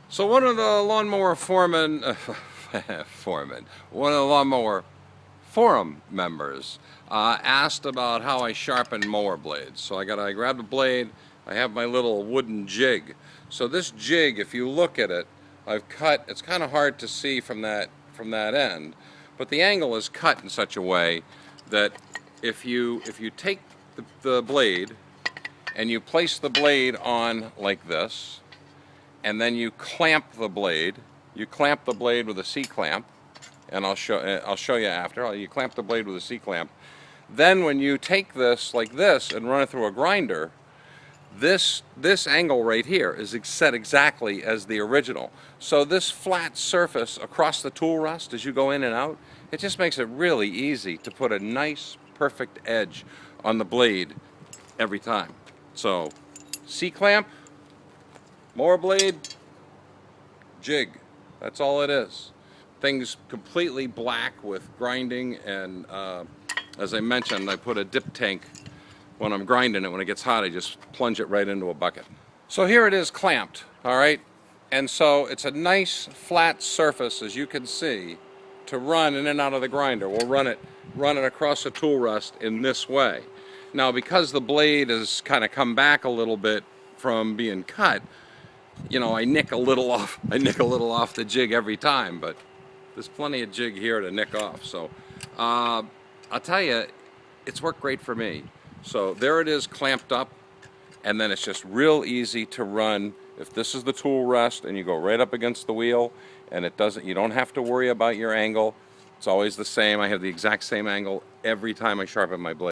So one of the lawnmower foremen, one of the lawnmower forum members asked about how I sharpen mower blades. So I grabbed a blade. I have my little wooden jig. So this jig, if you look at it, I've cut. It's kind of hard to see from that end, but the angle is cut in such a way that if you take the blade and you place the blade on like this, and then you clamp the blade. You clamp the blade with a C-clamp, and I'll show you after. You clamp the blade with a C-clamp. Then when you take this like this and run it through a grinder, this angle right here is set exactly as the original. So this flat surface across the tool rest as you go in and out, it just makes it really easy to put a nice, perfect edge on the blade every time. So C-clamp, mower blade, jig. That's all it is. Thing's completely black with grinding, and as I mentioned, I put a dip tank when I'm grinding it. When it gets hot, I just plunge it right into a bucket. So here it is clamped, all right? And so it's a nice flat surface, as you can see, to run in and out of the grinder. We'll run it across the tool rest in this way. Now, because the blade has kind of come back a little bit from being cut, you know, I nick a little off the jig every time, but there's plenty of jig here to nick off. So I'll tell you, it's worked great for me. So there it is, clamped up, and then it's just real easy to run. If this is the tool rest and you go right up against the wheel, and you don't have to worry about your angle. It's always the same. I have the exact same angle every time I sharpen my blade.